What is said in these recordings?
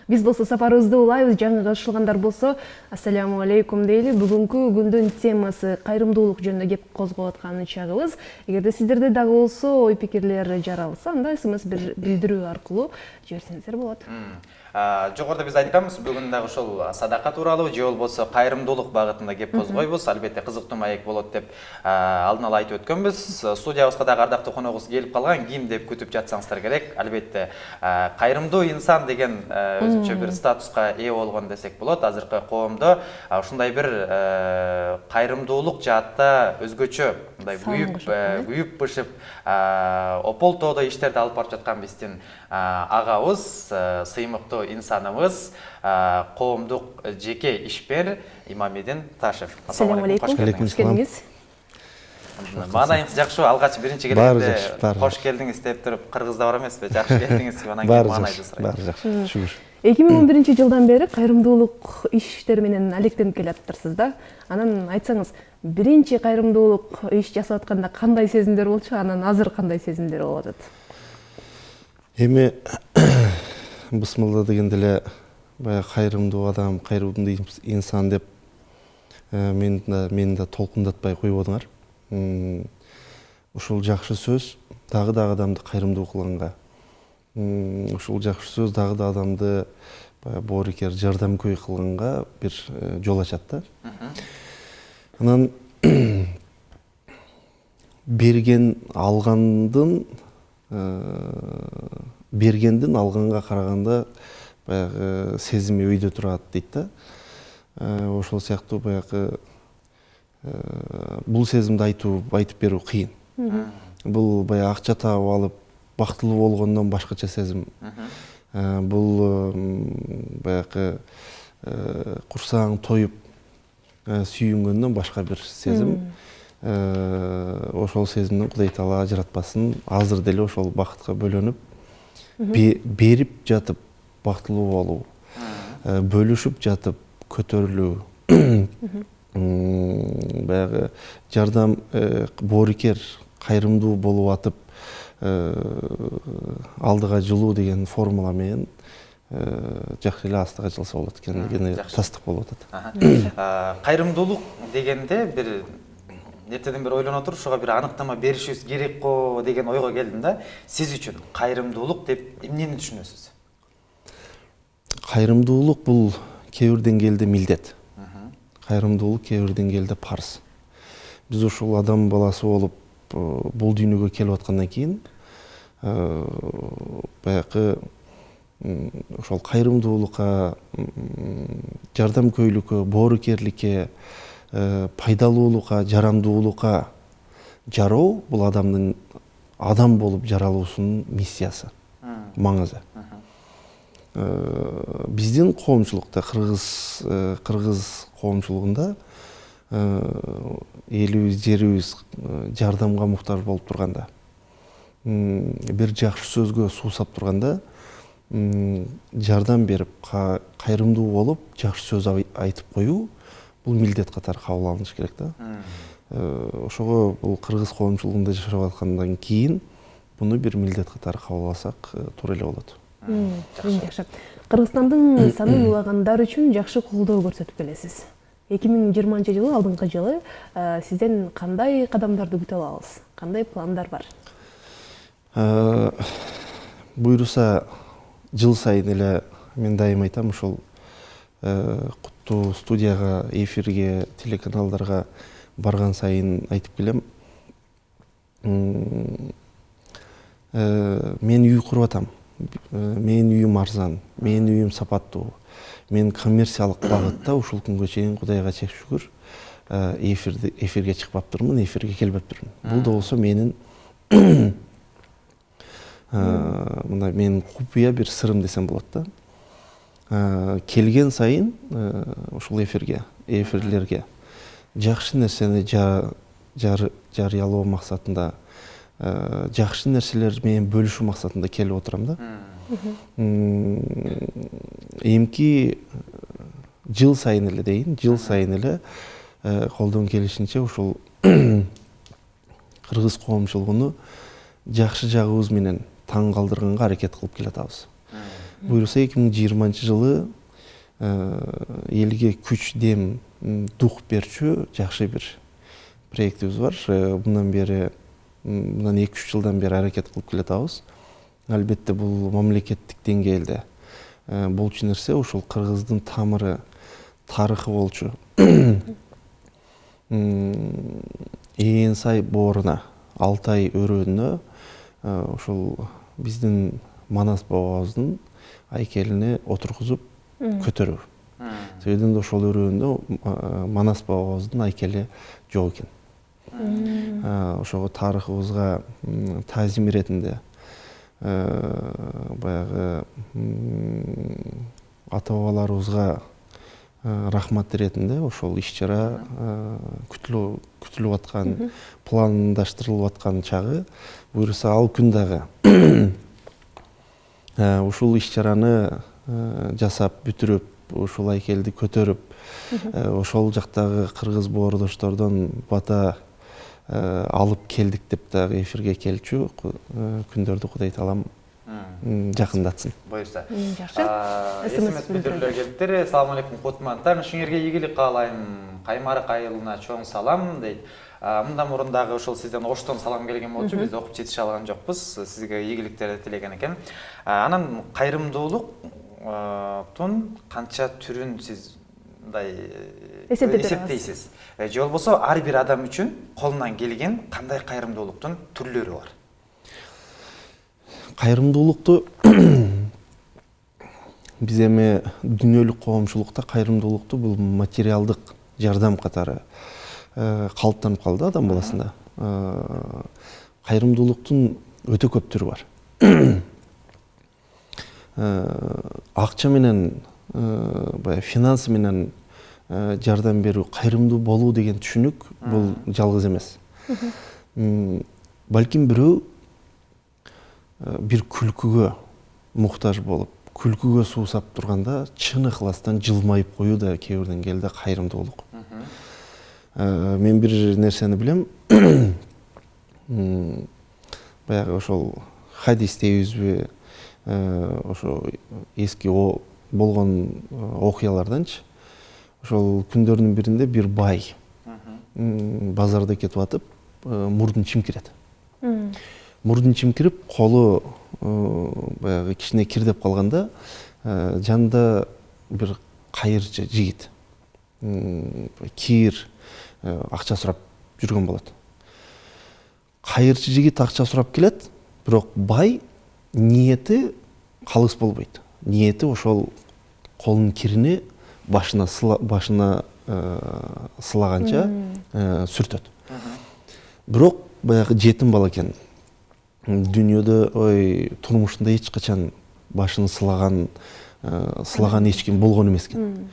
Биз болсо сапарыбызды улайбыз. Жаңы кошулгандар болсо, ассаламу алейкум дейли. Бүгүнкү күндүн темасы кайрымдуулук жөнүндө кеп козгоп аткан чагыбыз. Эгерде сиздерде дагы болсо ой пикирлер жаралса, анда СМС билдирүү аркылуу жиберсеңиздер болот. Жогоруда биз айтканбыз, бүгүн дагы ошол садака тууралуу же болбосо кайрымдуулук багытында кеп козгойбуз. Албетте кызыктуу маек болот деп алдын ала айтып өткөнбүз. Студиябызга дагы ардактуу коногубуз келип калган. Ким деп күтүп жатсаңыздар керек. Албетте кайрымдуу инсан деген өзүнчө бир статуска ээ болгон десек болот. Азыркы коомдо ушундай бир кайрымдуулук жаатта өзгөчө мындай күйүп бышып опол тоодо иштерди алып барып жаткан биздин агабыз, сыймыктуу инсаныбыз, коомдук жеке ишпер Имамидин Ташев. Ассаламу алейкум. Кош келдиңиз. Маанайыңыз жакшыбы? Алгач биринчи келгенде кош келдиңиз деп туруп, кыргызда бар эмеспи? Жакшы келдиңиз деп анан кийин маанайды сурайт. Баары жакшы, шүгүр. 2011-жылдан бери кайрымдуулук иштери менен алектенип келатыптырсыз да. Анан айтсаңыз, биринчи кайрымдуулук иш жасап атканда кандай сезимдер болчу, анан азыр кандай сезимдер болуп атат? Эми бысмылда дегенде эле баягы кайрымдуу адам, кайрымдуу инсан деп мени да толкундатпай койбодуңар. Ушул жакшы сөз дагы адамды кайрымдуу кылганга. Ушул жакшы сөз дагы адамды боорукер, жардамкөй кылганга бир жол ачат да. Анан бергендин алганга караганда баягы сезими өйдө турат дейт да. Ошол сыяктуу баягы бул сезимди айтып берүү кыйын. Бул баягы акча таап алып бактылуу болгондон башкача сезим. Бул баягы курсаң тоюп сүйүнгөндөн башка бир сезим. Ошол сезимден Кудай Таала ажыратпасын. Азыр деле ошол бакытка бөлөнүп, берип жатып бактылуу болуу, бөлүшүп жатып көтөрүлүү, баягы жардам боорукер, кайрымдуу болуп атып алдыга жылуу деген формула менен жакшы эле астыга жылса болот экени тастык болуп атат. Кайрымдуулук дегенде бир эртеден бери ойлоно туруп, ушуга бир аныктама беришибиз керек го деген ойго келдим да. Сиз үчүн кайрымдуулук деп эмнени түшүнөсүз? Кайрымдуулук бул кээ бир деңгээлде милдет. Кайрымдуулук кээ бир деңгээлде парыз. Биз ушул адам баласы болуп бул дүйнөгө келип аткандан кийин баягы ошол кайрымдуулукка, жардамкөйлүккө, боорукерликке, пайдалуулукка, жарамдуулукка жароо бул адамдын адам болуп жаралуусунун миссиясы, маңызы. Биздин коомчулукта, кыргыз коомчулугунда элибиз, жерибиз жардамга муктаж болуп турганда, бир жакшы сөзгө суусап турганда, жардам берип, кайрымдуу болуп, жакшы сөз айтып коюу бул милдет катары кабыл алыныш керек да. Ошого бул кыргыз коомчулугунда жашап аткандан кийин буну бир милдет катары кабыл алсак туура эле болот. Жакшы. Кыргызстандын санын улагандар үчүн жакшы колдоо көрсөтүп келесиз. 2020-жылы, алдыңкы жылы сизден кандай кадамдарды күтө алабыз? Кандай пландар бар? Буйруса жыл сайын эле мен дайым айтам, ушул куттуу студияга, эфирге, телеканалдарга барган сайын айтып келем. Мен үй куруп атам. Менин үйүм арзан, менин үйүм сапаттуу. Мен коммерциялык багытта ушул күнгө чейин Кудайга чек шүгүр эфирге чыкпаптырмын, эфирге келбептирмин. Бул да болсо менин мындай менин купуя бир сырым десем болот да. Келген сайын ушул эфирлерге жакшы нерсени жарыялоо максатында, жакшы нерселер менен бөлүшүү максатында келип отурам да. Эмки жыл сайын эле дейин, жыл сайын эле колдон келишинче ушул кыргыз коомчулугуну жакшы жагыбыз менен таң калтырганга аракет кылып келатабыз. буюрса 2020 жылы элге күч, дем, дух берчү жакшы бир проектибиз бар. Мындан 2-3 жылдан бери аракет кылып келатабыз. Албетте бул мамлекеттик деңгээлде болчу нерсе, ушул кыргыздын тамыры, тарыхы болчу. Ээн сай бооруна, Алтай өрөөнүнө ушул биздин Манас бабабыздын айкелине отургузуп көтөрүү. Себебинде ошол өрөөнүндө Манас бабабыздын айкели жок экен. Ошого тарыхыбызга таазим иретинде баягы ата бабаларыбызга рахмат иретинде ошол иш-чара күтүлүп аткан, пландаштырылып аткан чагы, буюрса ал күн дагы ушул иш-чараны жасап бүтүрүп, ушул айкелди көтөрүп, ошол жактагы кыргыз боордоштордон бата алып келдик деп дагы эфирге келчү күндөрдү Кудай таалам жакындатсын. Буюрса. Жакшы. СМС билдирүүлөр келиптир. Assalamu алейкум Кутман. Таңышыңерге ийгилик каалайм. Каймарык айылына чоң салам дейт. Мындан мурун дагы ошол сизден Оштон салам келген болчу. Биз окуп жетише алган жокпуз. Сизге ийгиликтерди тилеген экен. Анан кайрымдуулуктун канча түрүн сиз мындай эсептейсиз? Же болбосо ар бир адам үчүн колунан келген кандай кайрымдуулуктун түрлөрү бар? Кайрымдуулукту биз эми дүйнөлүк коомчулукта кайрымдуулукту бул материалдык жардам катары калыптанып калды адам баласында. Кайрымдуулуктун өтө көп түрү бар. Акча менен, финансы менен жардам берүү, кайрымдуу болуу деген түшүнүк бул жалгыз эмес. Балким бирөө бир күлкүгө муктаж болуп, күлкүгө суусап турганда чын ыхластан жылмайып коюу да кээ бирден келде кайрымдуулук. Мен бир нерсени билем. Баягы ошол хадис дейбизби, ошо эски болгон окуяларданчы. Ошол күндөрдүн биринде бир бай базарда кетип атып, мурдун чимкирет. Мурдун чимкирип, колу баягы кичине кирдеп калганда, жанында бир кайырчы жигит кир акча сурап жүргөн болот. Кайырчы жигит акча сурап келет, бирок бай ниети калыс болбойт. Ниети ошол колунун кирини башына сылаганча сүртөт. Бирок баягы жетим бала экен. Дүйнөдө турмушунда эч качан башын сылаган эч ким болгон эмес экен.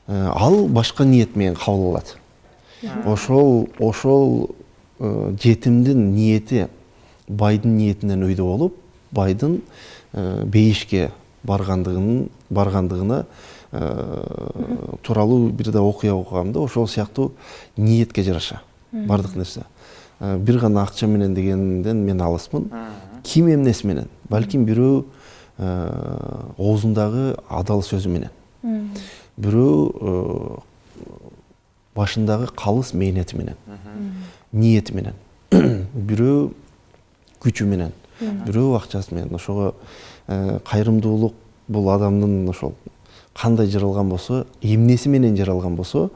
Ал башка ниет менен кабыл алат. Ошол жетимдин ниети байдын ниетинен өйдө болуп, байдын бейишке баргандыгына тууралуу бир да окуя окугамда, ошол сыяктуу ниетке жараша бардык нерсе. Бир гана акча менен дегенден мен алысмын. Ким эмнеси менен? Балким бирөө оозундагы адал сөзү менен. Бирөө башындагы калыс мээнети менен, ниети менен. Бирөө күчү менен, бирөө акчасы менен. Ошого кайрымдуулук бул адамдын ошол кандай жаралган болсо, эмнеси менен жаралган болсо,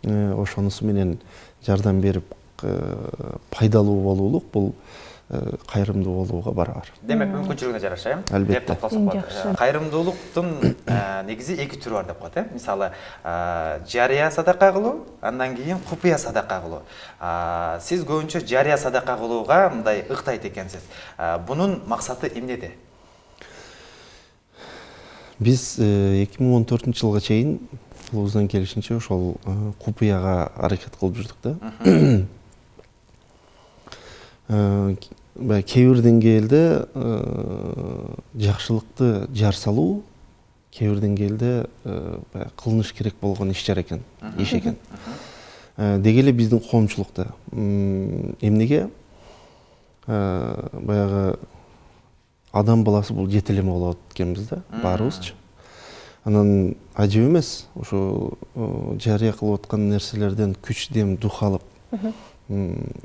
ошонусу менен жардам берип пайдалуу болуулук бул кайрымдуу болууга барабар. Демек мүмкүнчүлүгүнө жараша, Албетте. Кайрымдуулуктун негизи эки түрү бар деп коет, Мисалы, жарыя садака кылуу, андан кийин купуя садака кылуу. Сиз көбүнчө жарыя садака кылууга мындай ыктайт экенсиз. Бунун максаты эмнеде? Биз 2014-жылга чейин колубуздан келишинче ошол купуяга аракет кылып жүрдүк да. Кээ бир деңгээлде жакшылыкты жар салуу, кээ бир деңгээлде кылыныш керек болгон иш экен. Деги эле биздин коомчулукта эмнеге баягы адам баласы бул жетелеме болот экенбиз да баарыбызчы. Анан ажып эмес ошо жарыя кылып аткан нерселерден күч дем дух алып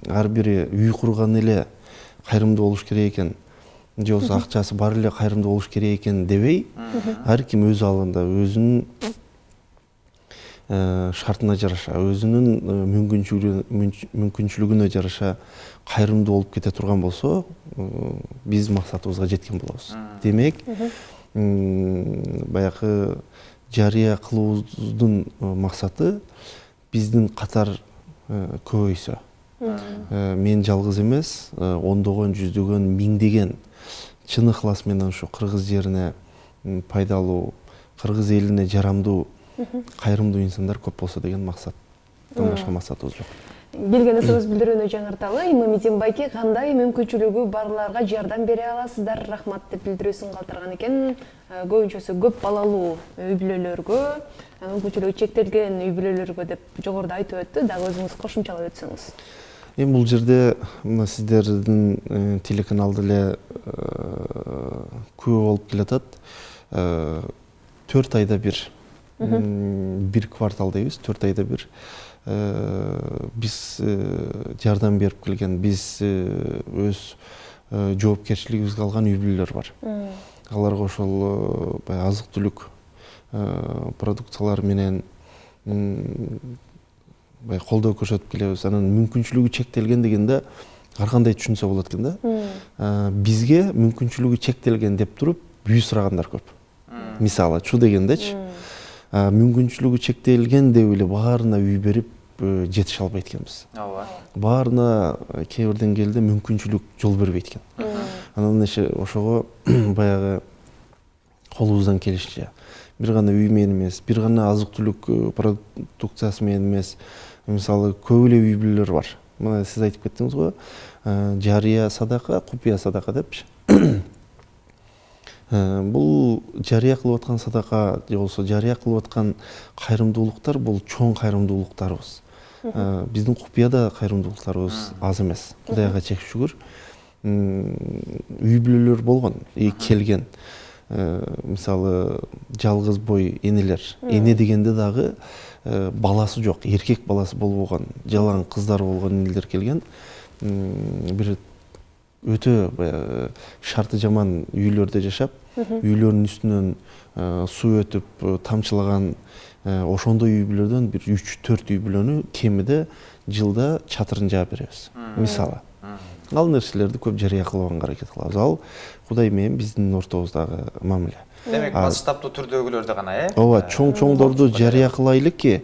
ар бири үй курган эле кайрымдуу болуш керек экен, же болбосо акчасы бар эле кайрымдуу болуш керек экен дебей, ар ким өз алдында өзүнүн шартына жараша, өзүнүн мүмкүнчүлүгүнө жараша кайрымдуу болуп кете турган болсо, биз максатыбызга жеткен болобуз. Демек, баягы жарыя кылуубуздун максаты биздин катар көбөйсө. Мен жалгыз эмес, ондогон, жүздөгөн, миңдеген чын ыхлас менен ушу кыргыз жерине пайдалуу, кыргыз элине жарамдуу, кайрымдуу инсандар көп болсо деген максат. Башка максатыбыз жок. Келген сөз билдирүүнү жаңырталы. Имамидин байке кандай мүмкүнчүлүгү барларга жардам бере аласыздар? Рахмат деп билдирүүсүн калтырган экен. Көбүнчөсү көп балалуу үй бүлөлөргө, мүмкүнчүлүгү чектелген үй бүлөлөргө деп жогоруда айтып өттү. Дагы өзүңүз кошумчалап өтсөңүз. Эми бул жерде сиздердин телеканалда эле күбө болуп келатат. 4 айда бир квартал дейбиз, 4 айда бир биз жардам берип келген, биз өз жоопкерчилигибизге алган үй бүлөлөр бар. Аларга ошол азык түлүк продукциялар менен колдоо көрсөтүп келебиз. Анан мүмкүнчүлүгү чектелген дегенде ар кандай түшүнсө болот экен да. Бизге мүмкүнчүлүгү чектелген деп туруп үй сурагандар көп. Мисалы, чу дегендечи. Мүмкүнчүлүгү чектелген деп эле баарына үй берип жетише албайт экенбиз. Ооба. Баарына кээ бир деңгээлде мүмкүнчүлүк жол бербейт экен. Анан ошого баягы колубуздан келишинче бир гана үй менен эмес, бир гана азык түлүк продукциясы менен эмес, мисалы көп эле үй бүлөлөр бар. Мына сиз айтып кеттиңиз го, жарыя садака, купуя садака депчи. Бул жарыя кылып аткан садака же болбосо жарыя кылып аткан кайрымдуулуктар бул чоң кайрымдуулуктарыбыз. Биздин купуяда кайрымдуулуктарыбыз аз эмес. Кудайга чек шүгүр. Үй бүлөлөр болгон, келген. Мисалы жалгыз бой энелер. Эне дегенде дагы баласы жок, эркек баласы болбогон, жалаң кыздар болгон энелер келген. Бир өтө шарты жаман үйлөрдө жашап, үйлөрдүн үстүнөн суу өтүп тамчылаган ошондой үй бүлөдөн бир 3-4 үй бүлөнү кемиде жылда чатырын жаап беребиз. Мисалы. Ал нерселерди көп жарыя кылбаганга аракет кылабыз. Ал Кудай менен биздин ортобуздагы мамиле. Демек, масштабтуу түрдөгүлөрдү гана, Ооба, чоң-чоңдорду жарыя кылайлы ки,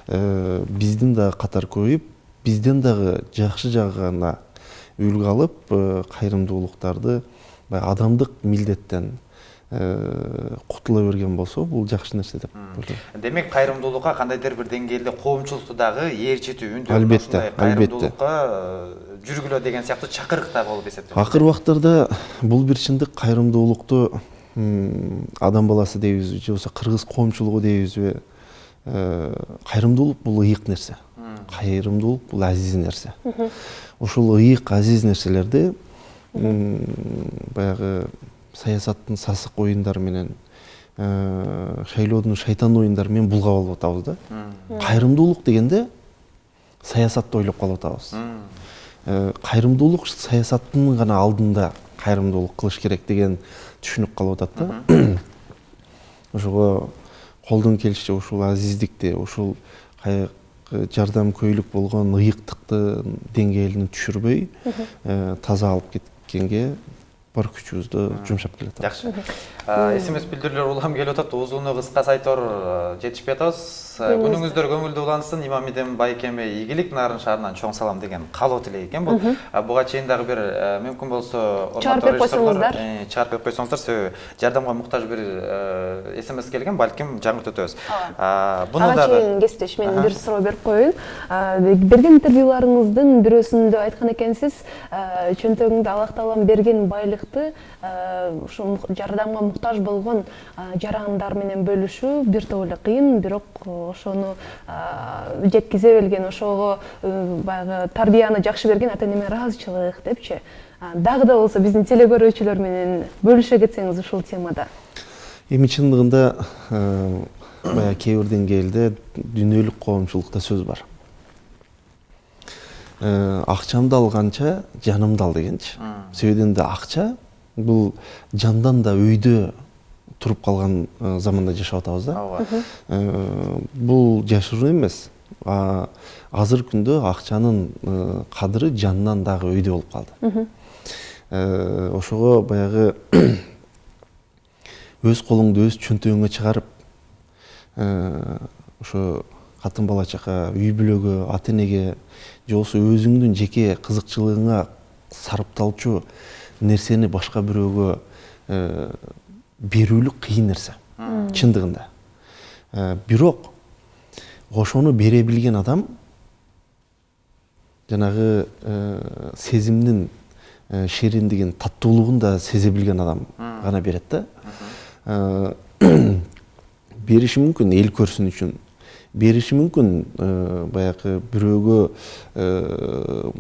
биздин дагы катар көбөйүп, бизден дагы жакшы жагына үлгү алып, кайрымдуулуктарды адамдык милдеттен кутула берген болсо, бул жакшы нерсе деп ойлойм. Демек, кайрымдуулукка кандайдыр бир деңгээлде коомчулукту дагы ээрчитүү, үндөө Албетте, кайрымдуулукка жүргүлө деген сыяктуу чакырык да болуп эсептелет. Акыр убактарда бул бир чындык кайрымдуулукту адам баласы дейбизби, же болбосо кыргыз коомчулугу дейбизби, кайрымдуулук бул ыйык нерсе. Кайрымдуулук бул азиз нерсе. Ошол ыйык азиз нерселерди баягы саясаттын сасык оюндары менен, шайлоодун шайтан оюндары менен булгап алып атабыз да. Кайрымдуулук дегенде саясатты ойлоп калып атабыз. Кайрымдуулук саясаттын гана алдында кайрымдуулук кылыш керек деген түшүнүк калып атат да. Ошого колдон келишинче ушул азиздикти, ушул жардамкөйлүк болгон ыйыктыкты деңгээлин түшүрбөй, таза алып кеткенге бар күчүбүздү жумшап келатабыз. Жакшы. СМС билдирүүлөр улам келип атат. Узуну кыска сайтор жетишпей атабыз. Күнүңүздөр көңүлдүү улансын. Имамидин байкеме ийгилик, Нарын шаарынан чоң салам деген каалоо тилек экен бул. Буга чейин дагы бир мүмкүн болсо чарп койсоңуздар. Чарп койсоңуздар, себеби жардамга муктаж бир СМС келген, балким жаңыртып өтөбүз. Буну дагы кесиптеш, мен бир суроо берип коеюн. Берген интервьюларыңыздын бирөөсүндө айткан экенсиз, чөнтөгүңдө Аллах Таалам берген байлыкты ушул жардамга муктаж болгон жарандар менен бөлүшүү бир топ эле кыйын, бирок ошону жеткизе билген, ошого баягы тарбияны жакшы берген ата энеме ыраазычылык депчи. Дагы да болсо биздин телекөрүүчүлөр менен бөлүшө кетсеңиз ушул темада. Эми чындыгында баягы кээ бир деңгээлде дүйнөлүк коомчулукта сөз бар. Акчамды алганча жанымды ал дегенчи. Себебинде акча бул жандан да өйдө туруп калган заманда жашап атабыз да. Бул жашыруу эмес. Азыр күндө акчанын кадыры жандан дагы өйдө болуп калды. Ошого баягы өз колуңду өз чөнтөгүңө чыгарып, ошо катын бала чака, үй бүлөгө, ата энеге, же болбосо өзүңдүн жеке кызыкчылыгыңа сарпталчу нерсени башка бирөөгө берүүлүк кыйын нерсе. Чындыгында. Бирок ошону бере билген адам жанагы сезимдин шириндигин, таттуулугун да сезе билген адам гана берет да. Бериши мүмкүн эл көрсүн үчүн, бериши мүмкүн баягы бирөөгө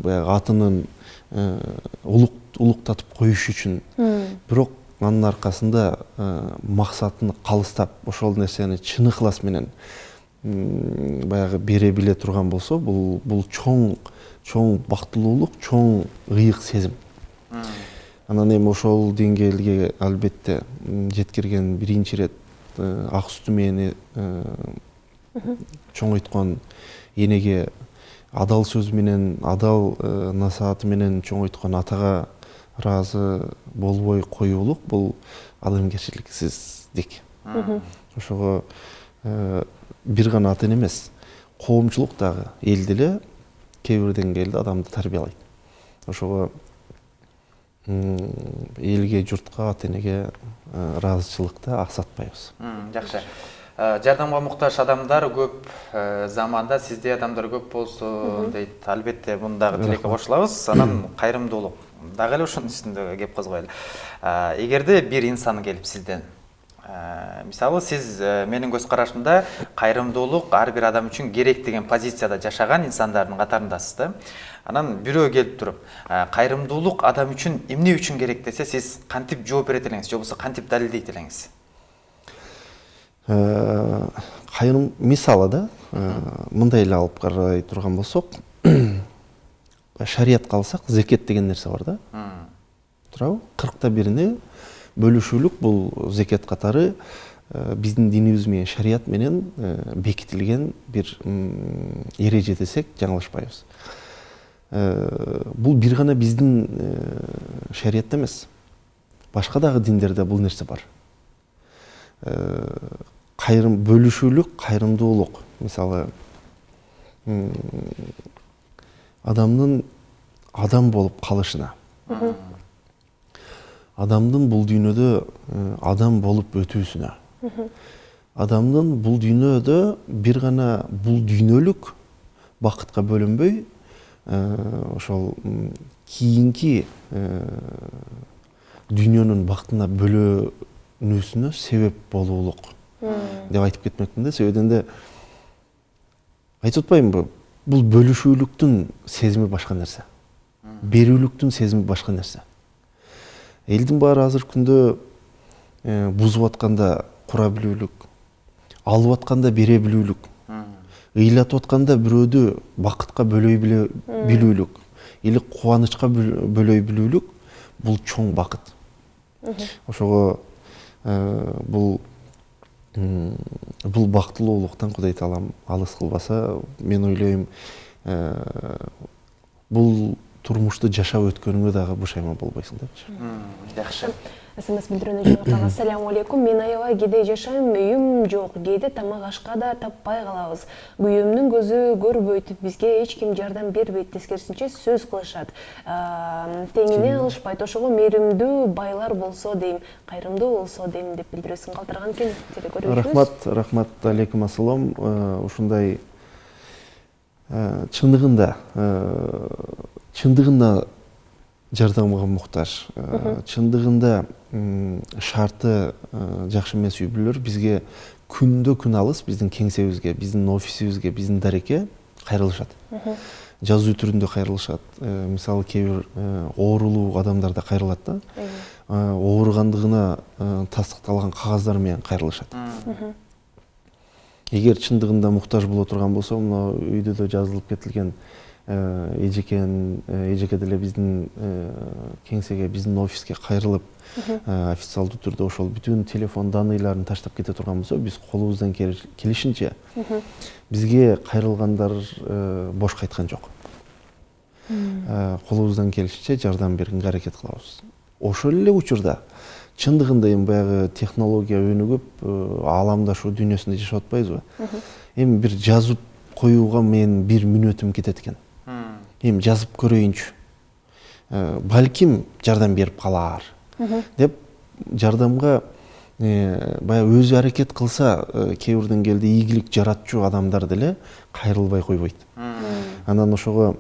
баягы атынын улуктатып коюш үчүн. Бирок анын аркасында максатын калыстап, ошол нерсени чын ыхлас менен баягы бере биле турган болсо, бул чоң бактылуулук, чоң ыйык сезим. Анан эми ошол деңгээлге албетте жеткирген биринчи ирет ак сүтү менен чоңойткон энеге адал сөз менен, адал насааты менен чоңойткон атага ыраазы болбой коюулук бул адамгерчиликсиздик. Ошого бир гана ата эне эмес, коомчулук дагы эл деле кээ бир деңгээлде адамды тарбиялайт. Ошого элге, журтка, ата энеге ыраазычылыкты аксатпайбыз. Жакшы. Жардамга муктаж адамдар көп заманда, сиздей адамдар көп болсо дейт. Албетте мундагы тилекке кошулабыз. Анан кайрымдуулук дагы эле ошонун үстүндө кеп козгойлу. Эгерде бир инсан келип сизден, мисалы сиз менин көз карашымда кайрымдуулук ар бир адам үчүн керек деген позицияда жашаган инсандардын катарындасыз да. Анан бирөө келип туруп, кайрымдуулук адам үчүн эмне үчүн керек десе, сиз кантип жооп берет элеңиз, же болбосо кантип далилдейт элеңиз? Кайрым мисалы да, мындай эле алып карай турган болсок, шариятка алсак, зекет деген нерсе бар да. Туурабы? 40-1 бөлүшүүлүк бул зекет катары биздин динибиз менен, шарият менен бекитилген бир эреже десек жаңылышпайбыз. Бул бир гана биздин шариятта эмес, башка дагы диндерде бул нерсе бар. Кайрым бөлүшүүлүк, кайрымдуулук, мисалы адамдын адам болуп калышына, адамдын бул дүйнөдө адам болуп өтүүсүнө, адамдын бул дүйнөдө бир гана бул дүйнөлүк бакытка бөлүнбөй, ошол кийинки дүйнөнүн бактына бөлөнүүсүнө себеп болуулук деп айтып кетмекмин да. Себебинде айтып атпаймынбы, бул бөлүшүүлүктүн сезими башка нерсе, берүүлүктүн сезими башка нерсе. Элдин баары азыр күндө бузуп атканда кура билүүлүк, алып атканда бере билүүлүк, ыйлатып атканда бирөөдү бакытка бөлөй билүүлүк, или кубанычка бөлөй билүүлүк, бул чоң бакыт. Ошого бул бактылуулуктан Кудай Таалам алыс кылбаса, мен ойлойм, бул турмушту жашап өткөнүңө дагы бушайман болбойсуң депчи. Жакшы. СМС билдирүүнү жөнөттүк. Ассаламу алейкум. Мен аябай кедей жашайм, үйүм жок. Кээде тамак ашка да таппай калабыз. Күйөөмдүн көзү көрбөйт, бизге эч ким жардам бербейт, тескерисинче сөз кылышат. Теңине алышпайт. Ошого мээримдүү байлар болсо дейм, кайрымдуу болсо дейм деп билдирүүсүн калтырган экен телекөрүүчүбүз. Рахмат, алейкум ассалам. Ушундай чындыгында жардамга муктаж, чындыгында шарты жакшы эмес үй бүлөлөр бизге күндө күн алыс, биздин кеңсебизге, биздин офисибизге, биздин дарекке кайрылышат. Жазуу түрүндө кайрылышат. Мисалы кээ бир оорулуу адамдар да кайрылат да. Ооругандыгына тастыкталган кагаздар менен кайрылышат. Эгер чындыгында муктаж боло турган болсо, мына үйдө да жазылып кетилген эжеке деле биздин кеңсеге, биздин офиске кайрылып, официалдуу түрдө ошол бүтүн телефон данныйларын таштап кете турган болсо, биз колубуздан келишинче бизге кайрылгандар бош кайткан жок. Колубуздан келишинче жардам берүүгө аракет кылабыз. Ошол эле учурда чындыгында эми баягы технология өнүгүп, ааламдашуу дүйнөсүндө жашап атпайбызбы? Эми бир жазып коюуга мен 1 мүнөтүм кетет экен. Эми жазып көрөйүнчү. Балким жардам берип калар деп жардамга баягы өзү аракет кылса, кээ бир деңгээлде ийгилик жаратчу адамдар деле кайрылбай койбойт. Анан ошого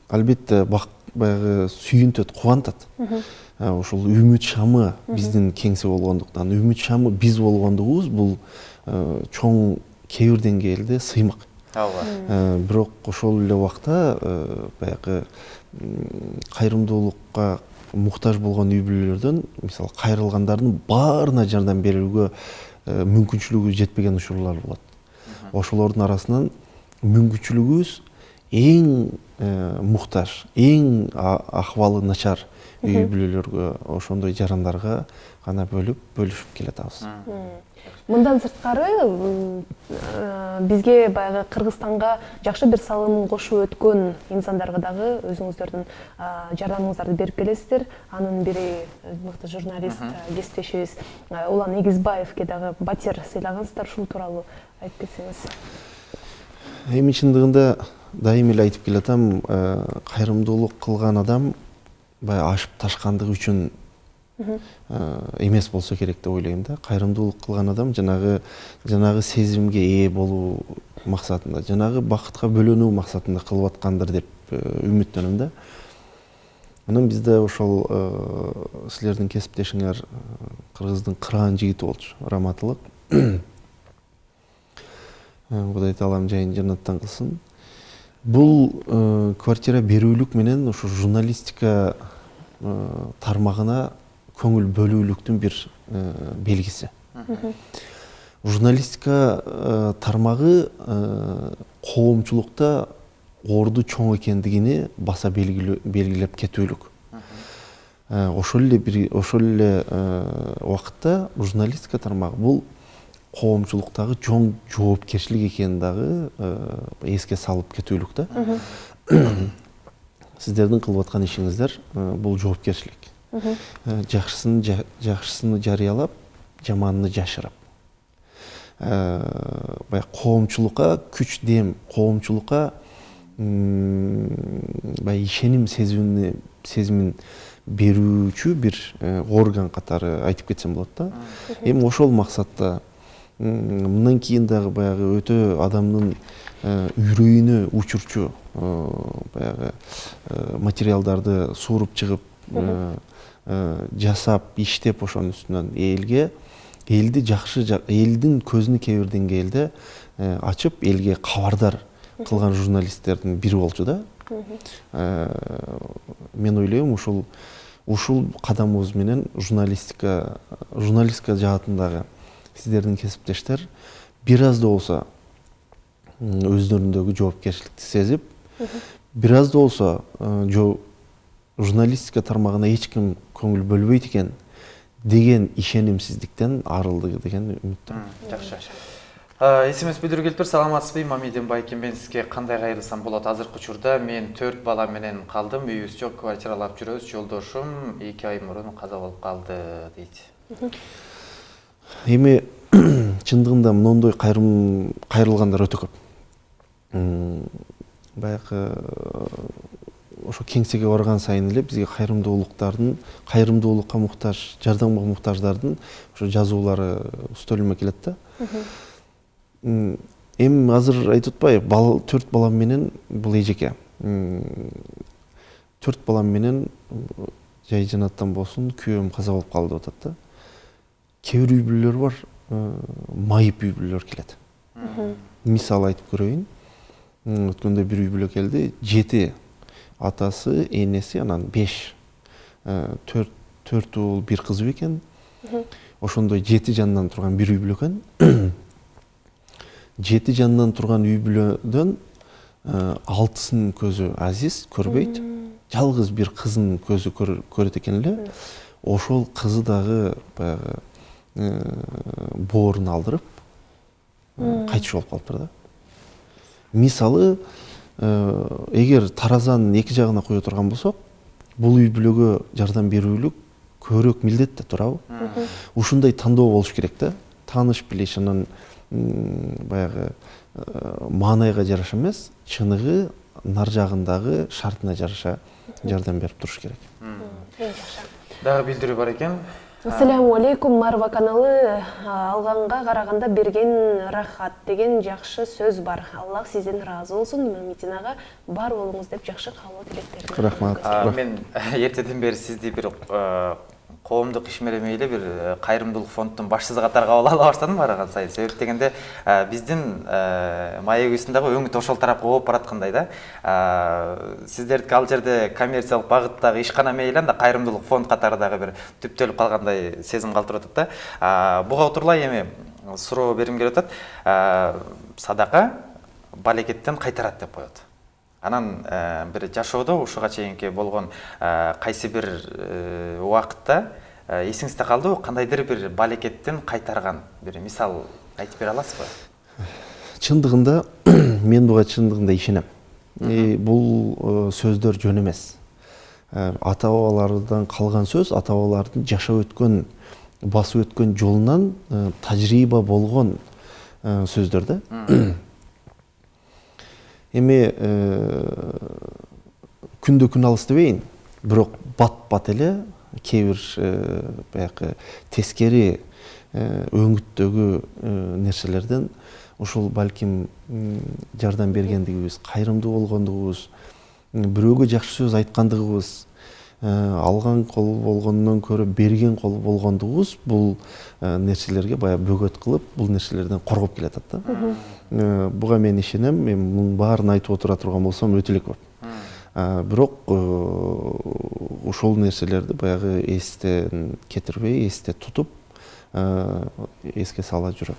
албетте баягы сүйүнтөт, кубантат. Ошол үмүт шамы биздин кеңсе болгондуктан, үмүт шамы биз болгондугубуз бул чоң кээ бир деңгээлде сыймак. Бирок ошол эле убакта баягы кайрымдуулукка муктаж болгон үй бүлөлөрдөн, мисалы кайрылгандардын баарына жардам берүүгө мүмкүнчүлүгү жетпеген учурлар болот. Ошолордун арасынан мүмкүнчүлүгүбүз эң муктаж, эң акыбалы начар үй бүлөлөргө, ошондой жарандарга гана бөлүшүп келатабыз. Мындан сырткары бизге баягы Кыргызстанга жакшы бир салымын кошуп өткөн инсандарга дагы өзүңүздөрдүн жардамыңыздарды берип келесиздер. Анын бири мыкты журналист кесиптешибиз Улан Эгизбаевге дагы батир сыйлагансыздар, ушул тууралуу айтып кетсеңиз. Эми чындыгында дайым эле айтып келатам, кайрымдуулук кылган адам баягы ашып ташкандыгы үчүн эмес болсо керек деп ойлойм да. Кайрымдуулук кылган адам жанагы сезимге ээ болуу максатында, жанагы бакытка бөлөнүү максатында кылып аткандыр деп үмүттөнөм да. Анан бизде ошол силердин кесиптешиңер кыргыздын кыраан жигити болчу, раматылык. Кудай таалам жайын жаннаттан кылсын. Бул квартира берүүлүк менен ошо журналистика тармагына көңүл бөлүүлүктүн бир белгиси. Журналистика тармагы коомчулукта орду чоң экендигини баса белгилеп кетүүлүк. Ошол эле убакытта журналистика тармагы бул коомчулуктагы чоң жоопкерчилик экенин дагы эске салып кетүүлүк да. Сиздердин кылып аткан ишиңиздер бул жоопкерчилик. Жакшысын жарыялап, жаманын жашырып. Баягы коомчулукка күч дем, коомчулукка баягы ишеним сезимин берүүчү бир орган катары айтып кетсем болот да. Эми ошол максатта мындан кийин дагы баягы өтө адамдын үрөйүнө учурчу баягы материалдарды сууруп чыгып, жасап, иштеп ошонун үстүнөн элди жакшы, элдин көзүнө кээ бир деңгээлде ачып, элге кабардар кылган журналисттердин бири болчу да. Мен ойлойм, ушул кадамыбыз менен журналистика жаатындагы сиздердин кесиптештер бир аз да болсо өздөрүндөгү жоопкерчиликти сезип, бир аз да болсо журналистика тармагына эч ким көңүл бөлбөйт экен деген ишенимсиздиктен арылды деген үмүттөмүн. Жакшы. Эсимес билдирүү келиптир. Саламатсызбы? Мамедин Байкин, мен сизге кандай кайрылсам болот? Азыркы учурда мен 4 бала менен калдым. Үйүбүз жок, квартиралап жүрөбүз. Жолдошум 2 ай мурун каза болуп калды дейт. Эми чындыгында мондой кайрылгандар өтө көп. Баягы ошо кеңсеге барган сайын эле бизге кайрымдуулукка муктаж, жардамга муктаждардын ошо жазуулары столума келет да. Эми азыр айтып атпайбы, 4 балам менен бул эжеке. 4 балам менен жай жанаттан болсун, күйөөм каза болуп калды деп атат да. Кээ бир үй бүлөлөр бар, майып үй бүлөлөр келет. Мисал айтып көрөйүн. Өткөндө бир үй бүлө келди, 7 атасы, энеси, анан 5 4 уул, 1 кыз экен. Ошондой 7 жанынан турган бир үй бүлө экен. 7 жанынан турган үй бүлөдөн 6-сынын көзү азиз, көрбөйт. Жалгыз бир кызынын көзү көрөт экен эле. Ошол кызы дагы баягы боорун алдырып кайтыш болуп калыптыр да. Мисалы, эгер таразанын эки жагына кое турган болсок, бул үй бүлөгө жардам берүүлүк көбүрөөк милдет да турабы. Ушундай тандоо болуш керек да. Тааныш билиш, анан баягы маанайга жараша эмес, чыныгы нар жагындагы шартына жараша жардам берип туруш керек. Дагы билдирүү бар экен. Ассаламу алейкум, Марва каналы. Алганга караганда берген рахат деген жакшы сөз бар. Аллах сизден разы болсун. Мединага бар болуңуз деп жакшы каалоо тилектерин. Рахмат. Мен эртеден бери сизди бир коомдук ишмерем эле бир кайрымдуулук фонддун башчысы катары кабыл ала баштадым барган сайын. Себеп дегенде биздин маегибиздин дагы өңүт ошол тарапка болуп бараткандай да. Сиздердики ал жерде коммерциялык багыттагы ишкана мейли, анда кайрымдуулук фонд катары дагы бир түптөлүп калгандай сезим калтырып атат да. Буга отурлай эми суроо берим келип атат. Садака балекеттен кайтарат деп коет. Анан бир жашоодо ушуга чейинки болгон кайсы бир убакытта эсиңизде калдыбы, кандайдыр бир балекеттен кайтарган бир мисал айтып бере аласызбы? Чындыгында мен буга чындыгында ишенем. Бул сөздөр жөн эмес. Ата-бабалардан калган сөз, ата-бабалардын жашап өткөн, басып өткөн жолунан тажрыйба болгон сөздөр да. Эми күндө күн алыс дебейин, бирок бат эле кээ бир баягы тескери өңүттөгү нерселерден ошол балким жардам бергендигибиз, кайрымдуу болгондугубуз, бирөөгө жакшы сөз айткандыгыбыз, алган кол болгондон көрө берген кол болгондугубуз бул нерселерге баягы бөгөт кылып, бул нерселерден коргоп келатат да. Буга мен ишенем, мен мунун баарын айтып отура турган болсом өтө эле көп. Бирок ошол нерселерди баягы эстен кетирбей, эсте тутуп, эске сала жүрөм.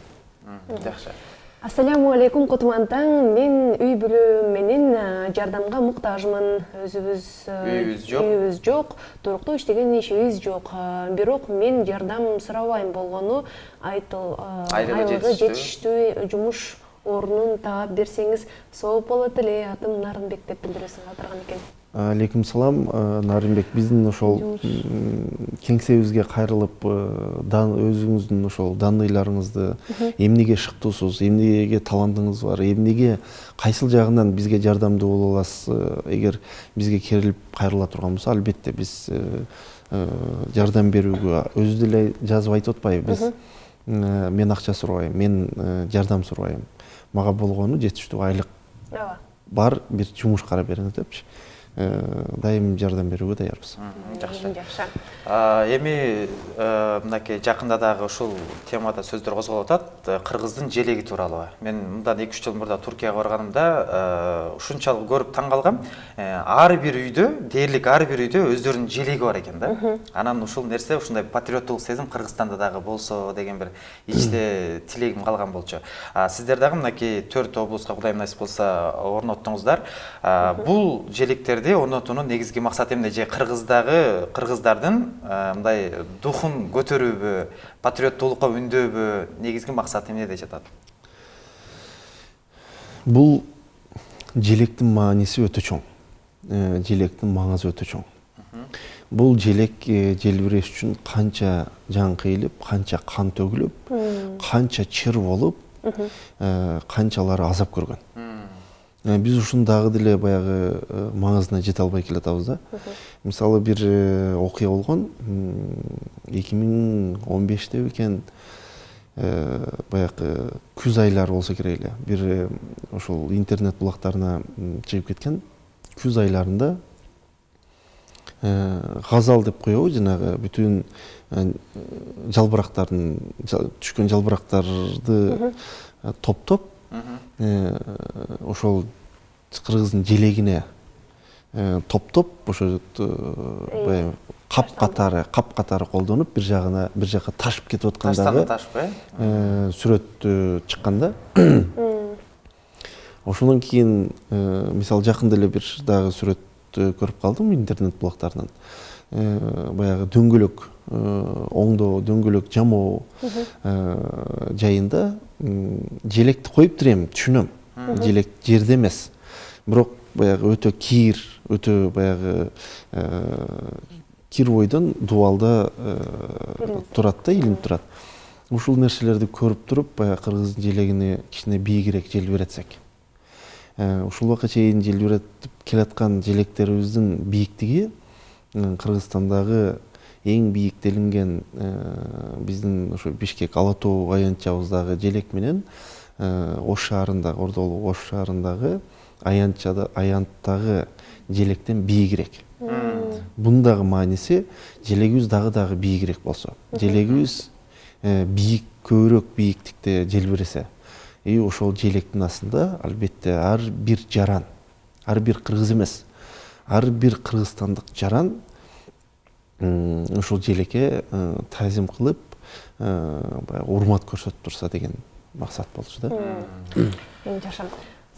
Жакшы. Ассаламу алейкум, Кутман таң. Мен үй бүлө менен жардамга муктажмын. Үйүбүз жок, туруктуу иштеген ишибиз жок. Бирок мен жардам сурабайм болгону айлыгы жетиштүү жумуш орнун таап берсеңиз сооп болот эле. Атым Нарынбек деп билдирүүсүн калтырган экен. Алейкум салам, Нарынбек. Биздин ошол кеңсебизге кайрылып, өзүңүздүн ошол данныйларыңызды, эмнеге шыктуусуз, эмнеге талантыңыз бар, эмнеге кайсыл жагынан бизге жардамдуу боло аласыз, эгер бизге керилип кайрыла турган болсо, албетте биз жардам берүүгө өзү деле жазып айтып атпайбы, мен акча сурабайм, мен жардам сурабайм. Мага болгону жетиштүү айлык бар бир жумуш карап бериңиз депчи. Дайым жардам берүүгө даярбыз. Жакшы. Эми мынакей жакында дагы ушул темада сөздөр козголуп атат. Кыргыздын желеги тууралуу. Мен мындан 2-3 жыл мурда Туркияга барганымда ушунчалык көрүп таң калгам. Ар бир үйдө, дээрлик ар бир үйдө өздөрүнүн желеги бар экен да. Анан ушул нерсе, ушундай патриоттук сезим Кыргызстанда дагы болсо деген бир ичте тилегим калган болчу. Сиздер дагы мынакей 4 облуска Кудайым насип кылса орноттуңуздар. Бул желектерди орнотуунун негизги максаты эмне? Же кыргыздардын мындай духун көтөрүүбү, патриоттуулукка үндөбү, негизги максаты эмнеде жатат? Бул желектин мааниси өтө чоң. Желектин маңызы өтө чоң. Бул желек желбиреш үчүн канча жан кыйылып, канча кан төгүлүп, канча чыр болуп, канчалары азап көргөн. Биз ушун дагы деле баягы маңызына жете албай келатабыз да. Мисалы бир окуя болгон 2015-те экен, баягы күз айлары болсо керек эле. Бир ошол интернет булактарына чыгып кеткен күз айларында газал деп коебу, жанагы бүтүн жалбырактардын түшкөн жалбырактарды топтоп ошол кыргыздын желегине топтоп ошо баягы кап катары колдонуп бир жакка ташып кетип аткандагы сүрөттү чыкканда ошондон кийин мисалы жакында эле бир дагы сүрөттү көрүп калдым интернет блогторунан. Баягы дөңгөлөк оңдоо, дөңгөлөк жамоо жайында желекти коюптур эми, түшүнөм. Желек жерде эмес. Бирок баягы өтө кир, өтө баягы кир бойдон дубалда турат да, илинип турат. Ушул нерселерди көрүп туруп, баягы кыргыздын желегине кичине бийигирээк желбиретсек. Ушул убакка чейин желбиретип келаткан желектерибиздин бийиктиги Кыргызстандагы эң бийиктелинген биздин ошо Бишкек Ала Тоо аянтчабыздагы желек менен Ош шаарындагы, Ордолук Ош шаарындагы аянттагы желектен бийигирээк. Бундагы мааниси желегибиз дагы бийигирээк болсо, желегибиз бийик, көбүрөөк бийиктикте желбиресе, ошол желектин астында албетте ар бир жаран, ар бир кыргыз эмес, ар бир кыргызстандык жаран ошол желекке таазим кылып, урмат көрсөтүп турса деген максат болчу да. Жакшы.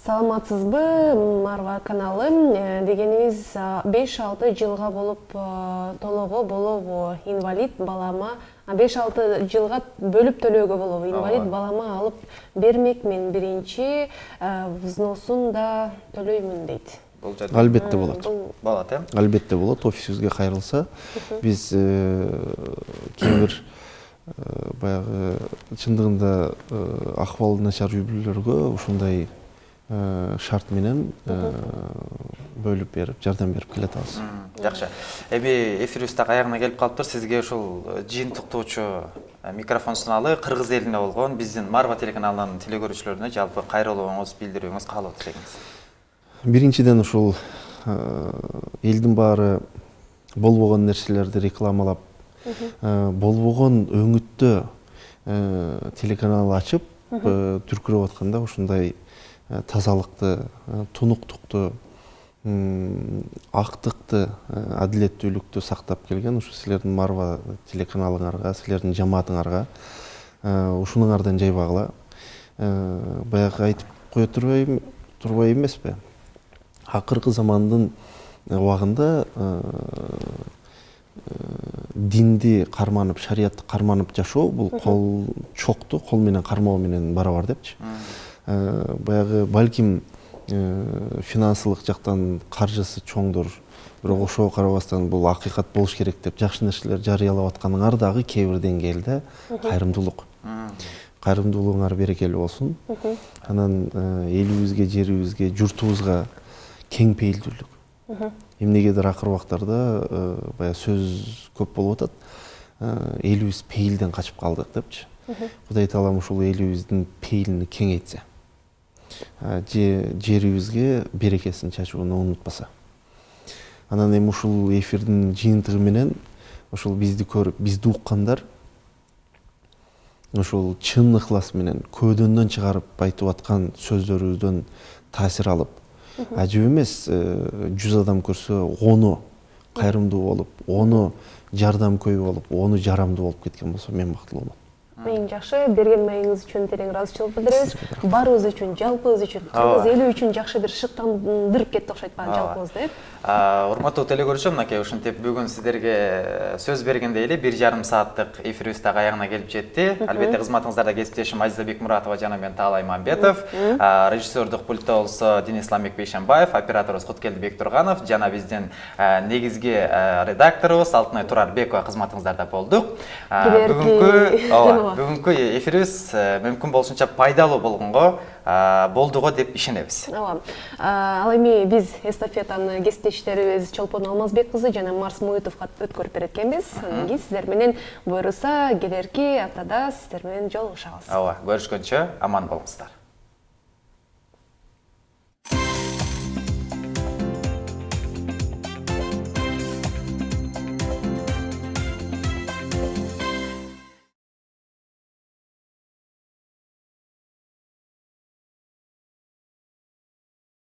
Саламатсызбы, Марва каналы. Дегенибиз 5-6 жылга болуп толоого болобу инвалид балама, 5-6 жылга бөлүп төлөөгө болобу инвалид балама алып бермекмин, биринчи взносун да төлөймүн дейт. Албетте болот. Болот, Албетте болот. Офисибизге кайрылса, биз кээ бир баягы чындыгында акыбалы начар үй-бүлөлөргө ушундай шарт менен бөлүп берип, жардам берип келатабыз. Жакшы. Эми эфирибиз так аягына келип калыптыр. Сизге ушул жыйынтыктоочу микрофон суналып, кыргыз элине болгон биздин Марва телеканалынын телекөрүүчүлөрүнө жалпы кайрылууңуз, билдирүүңүз, каалоо тилегиңиз. Биринчиден ушул элдин баары болбогон нерселерди рекламалап, болбогон өңүттө телеканал ачып, түркүрөп атканда ушундай тазалыкты, тунуктукту, актыкты, адилеттүүлүктү сактап келген ушу силердин Марва телеканалыңарга, силердин жамаатыңарга ушунуңардан жайбагыла. Баягы айтып кое турбай эмеспи? Акыркы замандын убагында динди карманып, шариятты карманып жашоо бул кол менен кармоо менен барабар депчи. Баягы балким финансылык жактан каржысы чоңдур, бирок ошого карабастан бул акыйкат болуш керек деп жакшы нерселер жарыялап атканыңар дагы кээ бир деңгээлде кайрымдуулук. Кайрымдуулугуңар берекелүү болсун. Анан элибизге, жерибизге, журтубузга кең пейилдүүлүк. Эмнегедир акыр убактарда баягы сөз көп болуп атат. Элибиз пейилден качып калдык депчи. Кудай таалам ушул элибиздин пейилин кеңейтсе, жерибизге берекесин чачууну унутпаса. Анан эми ушул эфирдин жыйынтыгы менен ушул бизди көрүп, бизди уккандар ушул чын ыхлас менен көөдөнөн чыгарып айтып аткан сөздөрүбүздөн таасир алып, ажып эмес 100 адам көрсө 10 кайрымдуу болуп, 10 жардам көй болуп, 10 жарамдуу болуп кеткен болсо мен бактылуумун. Эң жакшы, берген маегиңиз үчүн терең ыраазычылык билдиребиз. Барыбыз үчүн, жалпыбыз үчүн, кыргыз эли үчүн жакшы бир шыктандырып кетти окшойт баары жалпыбызды. Урматтуу телекөрүүчү, мынакей ушинтип бүгүн сиздерге сөз бергендей эле 1,5 сааттык эфирибиз так аягына келип жетти. Албетте кызматыңыздарда кесиптешим Азиза Бекмуратова жана мен Таалай Мамбетов, режиссердук пультта болсо Денис Ламбек Бейшенбаев, операторубуз Куткелди Бектурганов жана биздин негизги редакторубуз Алтынай Турарбекова кызматыңыздарда болдук. Бүгүнкү эфирибиз мүмкүн болушунча пайдалуу болгонго болдуго деп ишенебиз. Ал эми биз эстафетаны кесиптештерибиз Чолпон Алмазбек кызы жана Марс Муитовго өткөрүп берет экенбиз. Анан кийин сиздер менен буюрса келерки аптада сиздер менен жолугушабыз. Көрүшкөнчө аман болуңуздар.